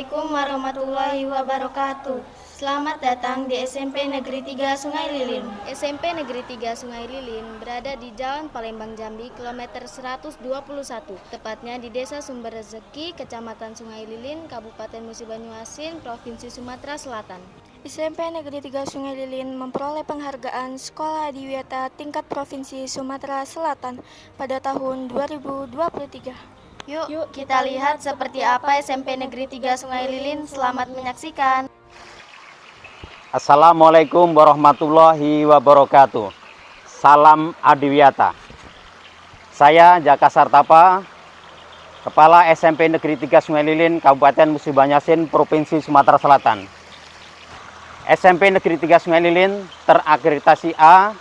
Assalamualaikum warahmatullahi wabarakatuh. Selamat datang di SMP Negeri 3 Sungai Lilin. SMP Negeri 3 Sungai Lilin berada di Jalan Palembang Jambi, kilometer 121, tepatnya di Desa Sumber Rezeki, Kecamatan Sungai Lilin, Kabupaten Musi Banyuasin, Provinsi Sumatera Selatan. SMP Negeri 3 Sungai Lilin memperoleh penghargaan Sekolah Adiwiyata tingkat Provinsi Sumatera Selatan pada tahun 2023. Yuk kita lihat seperti apa SMP Negeri 3 Sungai Lilin. Selamat menyaksikan. Assalamualaikum warahmatullahi wabarakatuh. Salam Adiwiyata. Saya Jaka Sartapa, Kepala SMP Negeri 3 Sungai Lilin, Kabupaten Musi Banyuasin, Provinsi Sumatera Selatan. SMP Negeri 3 Sungai Lilin terakreditasi A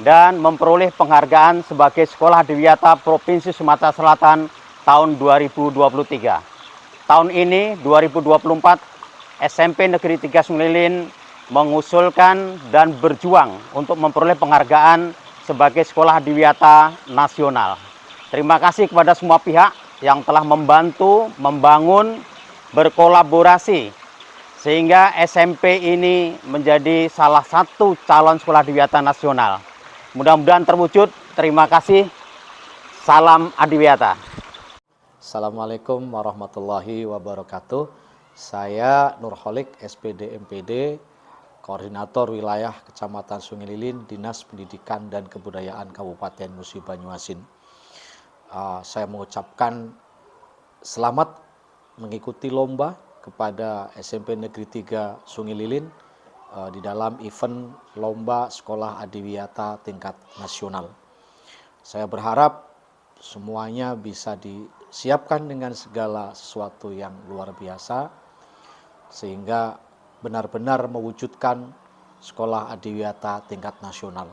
dan memperoleh penghargaan sebagai Sekolah Adiwiyata Provinsi Sumatera Selatan tahun 2023. Tahun ini 2024 SMP Negeri 3 Sungai Lilin mengusulkan dan berjuang untuk memperoleh penghargaan sebagai Sekolah Adiwiyata Nasional. Terima kasih kepada semua pihak yang telah membantu, membangun, berkolaborasi sehingga SMP ini menjadi salah satu calon Sekolah Adiwiyata Nasional. Mudah-mudahan terwujud. Terima kasih. Salam Adiwiyata. Assalamualaikum warahmatullahi wabarakatuh. Saya Nurholik, SPD MPD, Koordinator Wilayah Kecamatan Sungai Lilin, Dinas Pendidikan dan Kebudayaan Kabupaten Musi Banyuasin. Saya mengucapkan selamat mengikuti lomba kepada SMP Negeri 3 Sungai Lilin di dalam event Lomba Sekolah Adiwiyata tingkat nasional. Saya berharap semuanya bisa disiapkan dengan segala sesuatu yang luar biasa sehingga benar-benar mewujudkan Sekolah Adiwiyata tingkat nasional.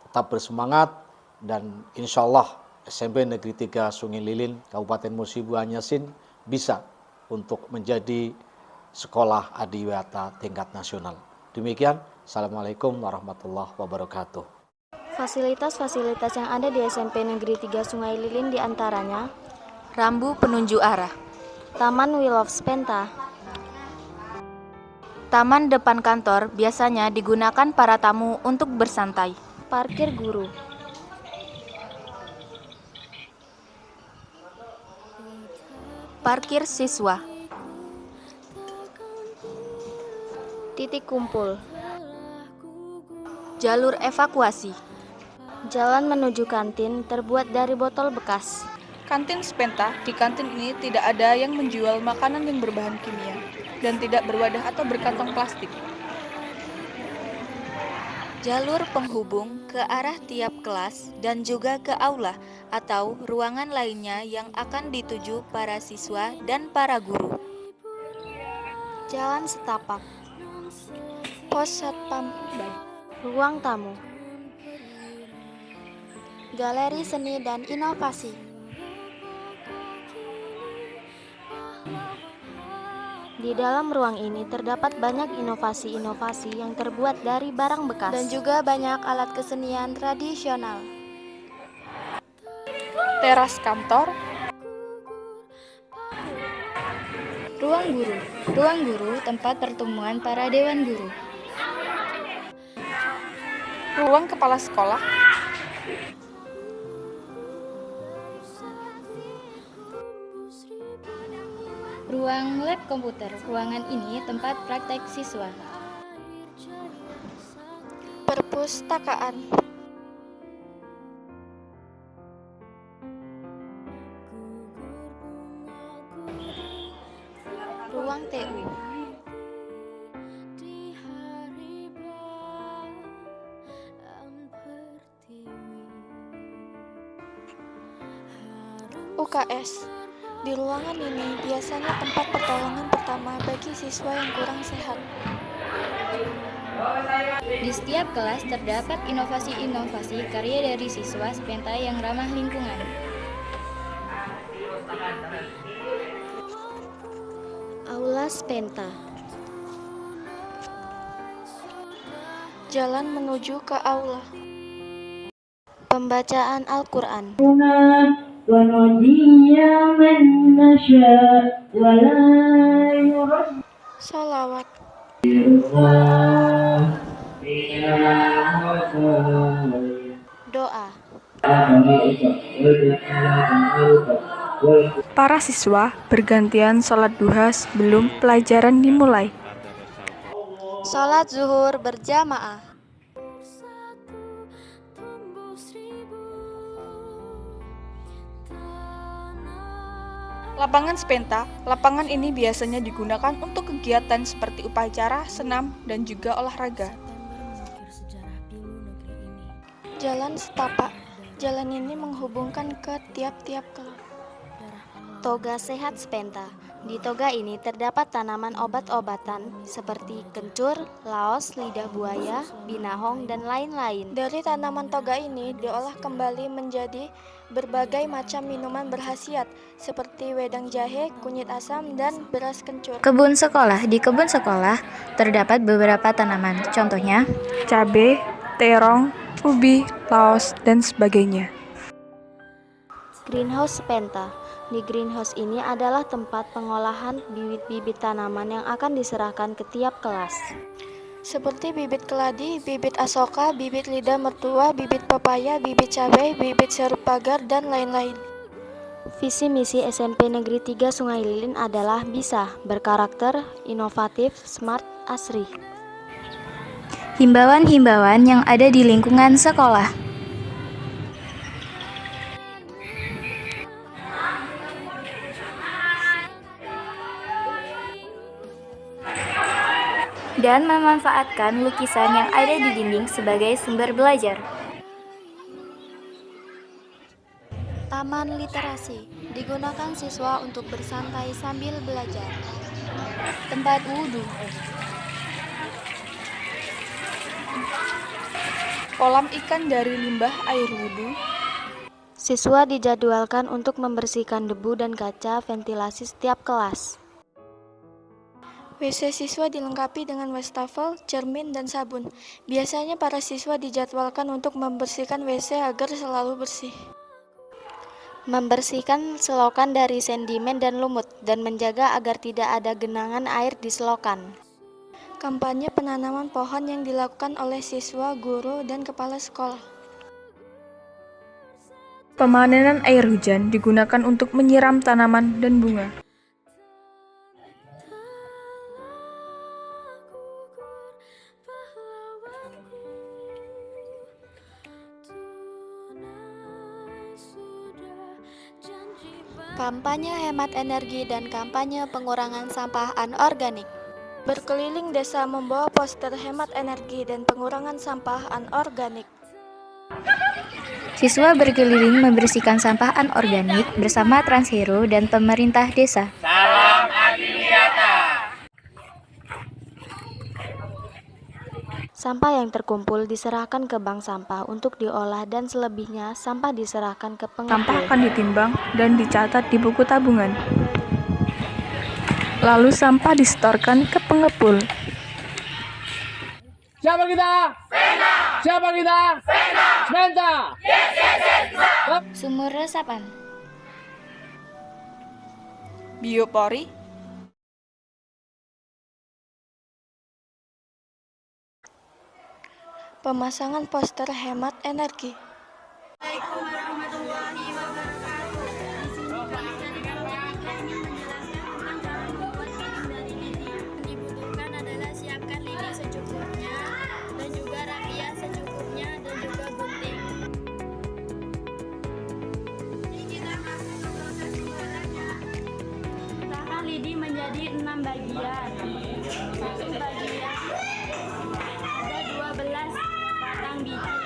Tetap bersemangat dan insya Allah SMP Negeri 3 Sungai Lilin, Kabupaten Musi Banyuasin bisa untuk menjadi Sekolah Adiwiyata tingkat nasional. Demikian, Assalamualaikum warahmatullahi wabarakatuh. Fasilitas-fasilitas yang ada di SMP Negeri 3 Sungai Lilin diantaranya Rambu penunjuk arah, Taman Wheel of Spenta, taman depan kantor biasanya digunakan para tamu untuk bersantai, Parkir Guru, parkir siswa, Titik Kumpul, jalur evakuasi, jalan menuju kantin terbuat dari botol bekas. Kantin Spenta, di kantin ini tidak ada yang menjual makanan yang berbahan kimia dan tidak berwadah atau berkantong plastik. jalur penghubung ke arah tiap kelas dan juga ke aula atau ruangan lainnya yang akan dituju para siswa dan para guru. Jalan setapak, Pos Satpam, ruang tamu, Galeri Seni dan Inovasi, Di dalam ruang ini terdapat banyak inovasi-inovasi yang terbuat dari barang bekas dan juga banyak alat kesenian tradisional. Teras kantor, ruang guru tempat pertemuan para dewan guru, ruang kepala sekolah, ruang lab komputer. Ruangan ini tempat praktek siswa. perpustakaan, Ruang TU, UKS. Di ruangan ini biasanya tempat pertolongan pertama bagi siswa yang kurang sehat. Di setiap kelas terdapat inovasi-inovasi karya dari siswa Spenta yang ramah lingkungan. Aula Spenta, Jalan menuju ke aula, pembacaan Al-Quran, ونهدي من نشاء ولا Sholawat. Doa. Para siswa bergantian sholat duha sebelum pelajaran dimulai. Sholat zuhur berjamaah. Lapangan Spenta, lapangan ini biasanya digunakan untuk kegiatan seperti upacara, senam, dan juga olahraga. Jalan setapak. Jalan ini menghubungkan ke tiap-tiap kelas. Toga sehat Spenta. Di toga ini terdapat tanaman obat-obatan seperti kencur, laos, lidah buaya, binahong, dan lain-lain. Dari tanaman toga ini diolah kembali menjadi berbagai macam minuman berkhasiat seperti wedang jahe, kunyit asam, dan beras kencur. Kebun sekolah. Di kebun sekolah terdapat beberapa tanaman, contohnya Cabai, terong, ubi, laos, dan sebagainya. Greenhouse Spenta. Di greenhouse ini adalah tempat pengolahan bibit-bibit tanaman yang akan diserahkan ke tiap kelas. Seperti bibit keladi, bibit asoka, bibit lidah mertua, bibit pepaya, bibit cabai, bibit serut pagar, dan lain-lain. Visi misi SMP Negeri 3 Sungai Lilin adalah bisa, berkarakter, inovatif, smart, asri. himbauan-himbauan yang ada di lingkungan sekolah. Dan memanfaatkan lukisan yang ada di dinding sebagai sumber belajar. Taman literasi digunakan siswa untuk bersantai sambil belajar. Tempat wudhu. Kolam ikan dari limbah air wudhu. Siswa dijadwalkan untuk membersihkan debu dan kaca ventilasi setiap kelas. WC siswa dilengkapi dengan wastafel, cermin, dan sabun. Biasanya para siswa dijadwalkan untuk membersihkan WC agar selalu bersih. Membersihkan selokan dari sedimen dan lumut dan menjaga agar tidak ada genangan air di selokan. Kampanye penanaman pohon yang dilakukan oleh siswa, guru, dan kepala sekolah. Pemanenan air hujan digunakan untuk menyiram tanaman dan bunga. Kampanye hemat energi dan kampanye pengurangan sampah anorganik. Berkeliling desa membawa poster hemat energi dan pengurangan sampah anorganik. Siswa berkeliling membersihkan sampah anorganik bersama Transhero dan pemerintah desa. Sampah yang terkumpul diserahkan ke bank sampah untuk diolah dan selebihnya sampah diserahkan ke Sampah pengepul. akan ditimbang dan dicatat di buku tabungan. Lalu sampah disetorkan ke pengepul. Siapa kita? Spenta! Siapa kita? Spenta! Spenta! Sumur resapan. Biopori. Pemasangan poster hemat energi. Dibutuhkan adalah siapkan lidi secukupnya dan juga rafia secukupnya dan juga gunting. Pecahkan lidi menjadi 6 bagian. Satu bagian ada 12 batang biji.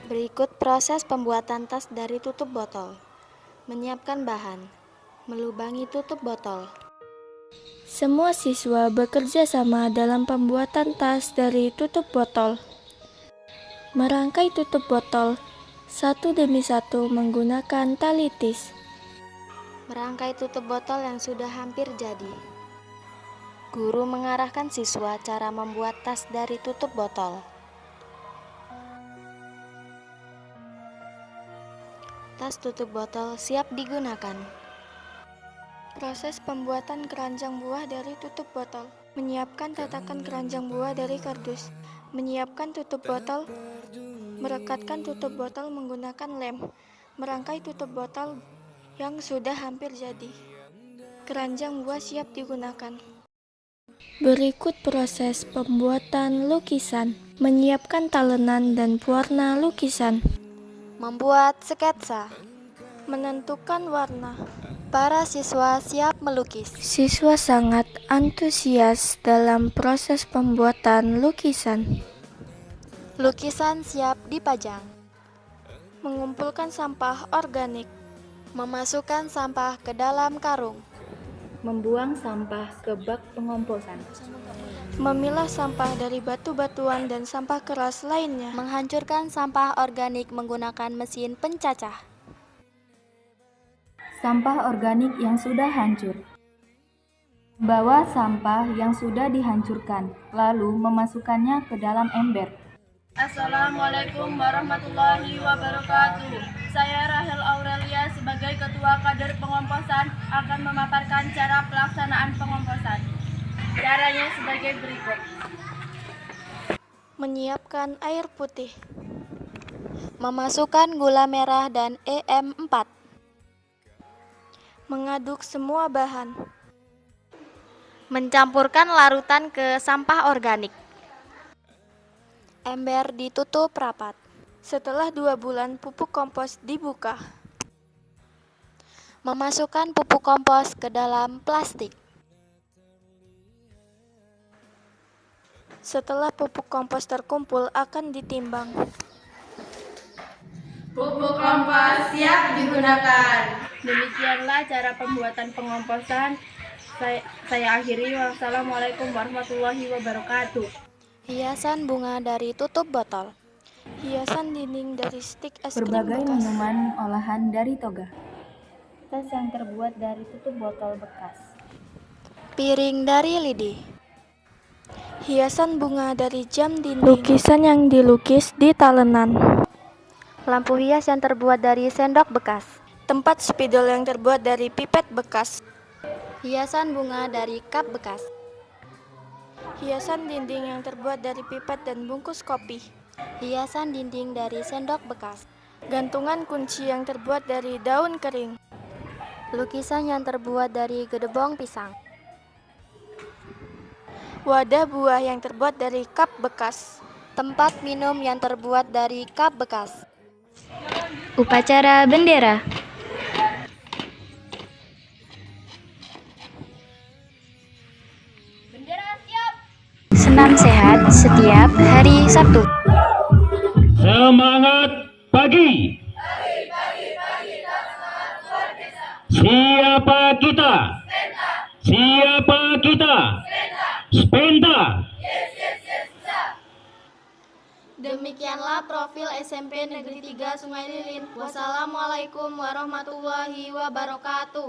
Berikut proses pembuatan tas dari tutup botol. Menyiapkan bahan. melubangi tutup botol. Semua siswa bekerja sama dalam pembuatan tas dari tutup botol. Merangkai tutup botol satu demi satu menggunakan tali tis. Merangkai tutup botol yang sudah hampir jadi. Guru mengarahkan siswa cara membuat tas dari tutup botol. Tas tutup botol siap digunakan. Proses pembuatan keranjang buah dari tutup botol. Menyiapkan tatakan keranjang buah dari kardus. Menyiapkan tutup botol. Merekatkan tutup botol menggunakan lem. Merangkai tutup botol yang sudah hampir jadi. Keranjang buah siap digunakan. Berikut proses pembuatan lukisan. Menyiapkan talenan dan pewarna lukisan. Membuat sketsa. Menentukan warna. Para siswa siap melukis. Siswa sangat antusias dalam proses pembuatan lukisan. Lukisan siap dipajang. Mengumpulkan sampah organik. Memasukkan sampah ke dalam karung. Membuang sampah ke bak pengomposan. Memilah sampah dari batu-batuan dan sampah keras lainnya. Menghancurkan sampah organik menggunakan mesin pencacah. Sampah organik yang sudah hancur. Bawa sampah yang sudah dihancurkan, lalu memasukkannya ke dalam ember. Assalamualaikum warahmatullahi wabarakatuh. Saya Rahel Aurelia sebagai Ketua Kader Pengomposan akan memaparkan cara pelaksanaan pengomposan. Caranya sebagai berikut. Menyiapkan air putih. Memasukkan gula merah dan EM4. Mengaduk semua bahan. Mencampurkan larutan ke sampah organik. Ember ditutup rapat. Setelah 2 bulan pupuk kompos dibuka. Memasukkan pupuk kompos ke dalam plastik. Setelah pupuk kompos terkumpul akan ditimbang. Pupuk kompos siap digunakan. Demikianlah cara pembuatan pengomposan. Saya akhiri. Wassalamualaikum warahmatullahi wabarakatuh. Hiasan bunga dari tutup botol. Hiasan dinding dari stik es krim Berbagai bekas. minuman olahan dari toga. Tas yang terbuat dari tutup botol bekas. Piring dari lidi. Hiasan bunga dari jam dinding. Lukisan yang dilukis di talenan. Lampu hias yang terbuat dari sendok bekas. Tempat spidol yang terbuat dari pipet bekas. Hiasan bunga dari cup bekas. Hiasan dinding yang terbuat dari pipet dan bungkus kopi. Hiasan dinding dari sendok bekas. Gantungan kunci yang terbuat dari daun kering. Lukisan yang terbuat dari gedebong pisang. Wadah buah yang terbuat dari cup bekas. Tempat minum yang terbuat dari cup bekas. Upacara bendera. Senam sehat setiap hari Sabtu. Semangat pagi. Siapa kita? Siapa kita? Spenta. Demikianlah profil SMP Negeri 3 Sungai Lilin. Wassalamualaikum warahmatullahi wabarakatuh.